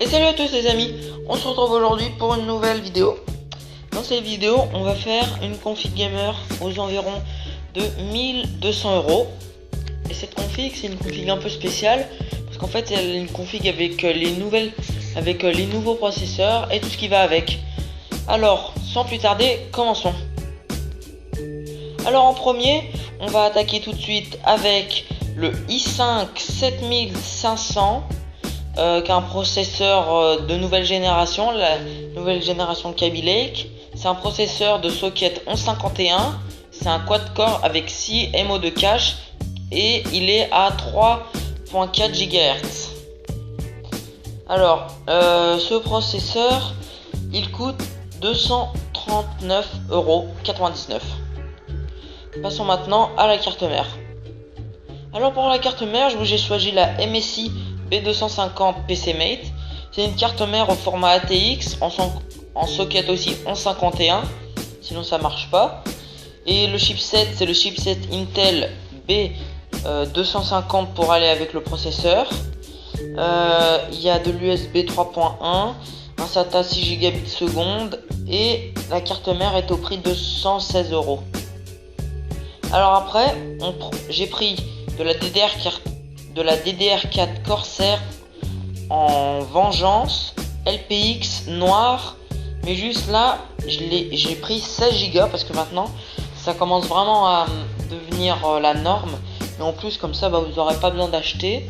Et salut à tous les amis, on se retrouve aujourd'hui pour une nouvelle vidéo. Dans cette vidéo, on va faire une config gamer aux environs de 1200 €. Et cette config, c'est une config un peu spéciale parce qu'en fait, elle est une config avec les nouveaux processeurs et tout ce qui va avec. Alors, sans plus tarder, commençons. Alors en premier, on va attaquer tout de suite avec le i5 7500. Qui est un processeur de nouvelle génération, la nouvelle génération Kaby Lake. C'est un processeur de socket 1151, c'est un quad-core avec 6 MO de cache et il est à 3.4 GHz. Alors, ce processeur, il coûte 239,99 €. Passons maintenant à la carte mère. Alors pour la carte mère, j'ai choisi la MSI B250 PCmate. C'est une carte mère au format ATX en socket aussi 1151, sinon ça marche pas. Et le chipset, c'est le chipset Intel B250 pour aller avec le processeur. Il y a de l'USB 3.1, un SATA 6 Gbps et la carte mère est au prix de 116 €. Alors après, j'ai pris de la DDR4 Corsair en Vengeance LPX noir, mais juste là j'ai pris 16 Go parce que maintenant ça commence vraiment à devenir la norme, et en plus comme ça vous n'aurez pas besoin d'acheter,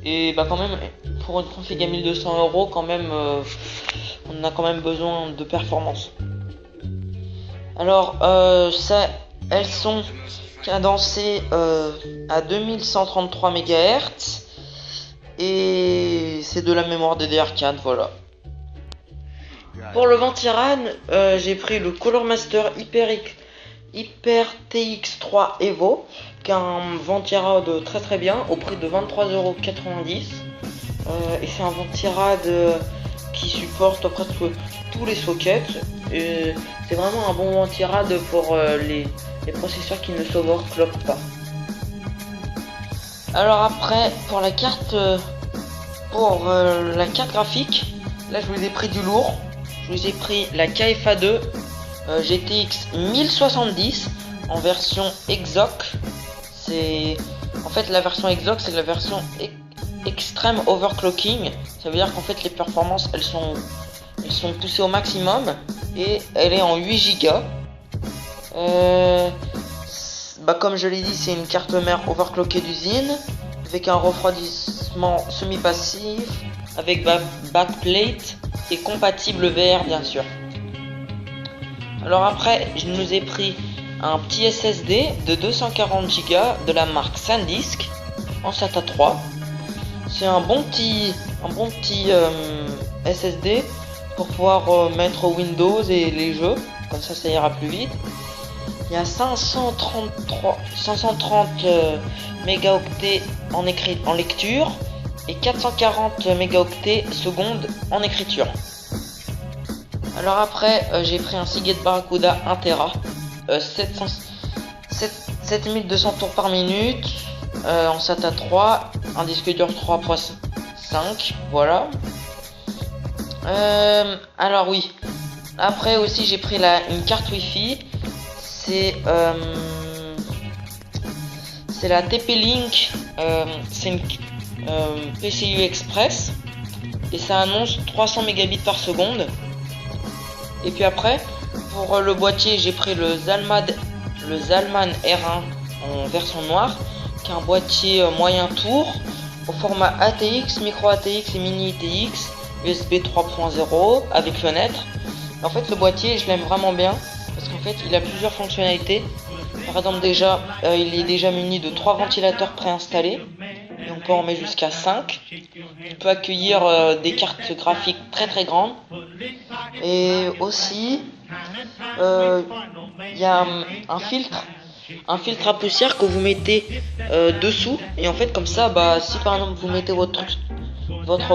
et quand même pour une config à 1200 € quand même on a quand même besoin de performance. Alors elles sont cadencées à 2133 MHz et c'est de la mémoire DDR4, voilà. Pour le Ventirad, j'ai pris le Colormaster HyperTX3 Evo, qui est un Ventirad très bien au prix de 23,90 €, et c'est un Ventirad qui supporte presque tous les sockets, et c'est vraiment un bon Ventirad pour les processeurs qui ne s'overclockent pas. Alors après, pour la carte graphique, là je vous ai pris du lourd. Je vous ai pris la KFA2 GTX 1070 en version Exoc. En fait la version Exoc, c'est la version Extreme Overclocking. Ça veut dire qu'en fait les performances elles sont poussées au maximum, et elle est en 8 Go. Comme je l'ai dit, c'est une carte mère overclockée d'usine avec un refroidissement semi-passif avec backplate et compatible VR bien sûr. Alors après, je nous ai pris un petit SSD de 240 Go de la marque SanDisk en SATA 3. C'est un bon petit SSD pour pouvoir mettre Windows et les jeux, comme ça ira plus vite. Il y a 530 mégaoctets en lecture et 440 mégaoctets secondes en écriture. Alors après, j'ai pris un Seagate Barracuda 1 Tera, 7200 tours par minute, en SATA 3, un disque dur 3.5, voilà. Alors oui, après aussi j'ai pris une carte Wi-Fi. C'est la TP-Link, c'est une PCU Express, et ça annonce 300 mégabits par seconde. Et puis après, pour le boîtier, j'ai pris le Zalman R1 en version noire, qui est un boîtier moyen tour au format ATX, micro ATX et mini ATX, USB 3.0 avec fenêtre. En fait, le boîtier, je l'aime vraiment bien parce qu'en fait il a plusieurs fonctionnalités. Par exemple, déjà il est déjà muni de 3 ventilateurs préinstallés, et on peut en mettre jusqu'à 5. Il peut accueillir des cartes graphiques très grandes, et aussi il y a un filtre à poussière que vous mettez dessous, et en fait comme ça, si par exemple vous mettez votre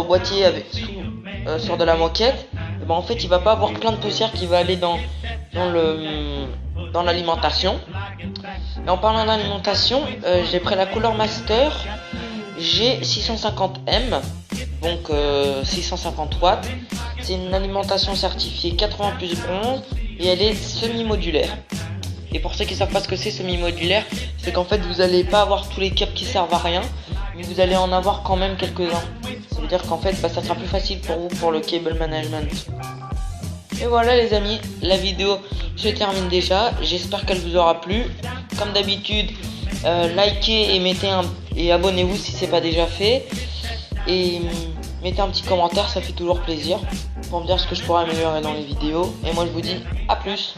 boîtier sur de la moquette, en fait il va pas avoir plein de poussière qui va aller dans l'alimentation. Et en parlant d'alimentation, j'ai pris la Colormaster G650M donc 650 watts. C'est une alimentation certifiée 80 plus bronze et elle est semi-modulaire. Et pour ceux qui savent pas ce que c'est semi-modulaire, c'est qu'en fait vous allez pas avoir tous les câbles qui servent à rien, mais vous allez en avoir quand même quelques-uns. Ça veut dire qu'en fait ça sera plus facile pour vous pour le cable management. Et voilà les amis, la vidéo se termine déjà. J'espère qu'elle vous aura plu. Comme d'habitude, likez et abonnez-vous si c'est pas déjà fait. Et mettez un petit commentaire, ça fait toujours plaisir pour me dire ce que je pourrais améliorer dans les vidéos. Et moi je vous dis à plus.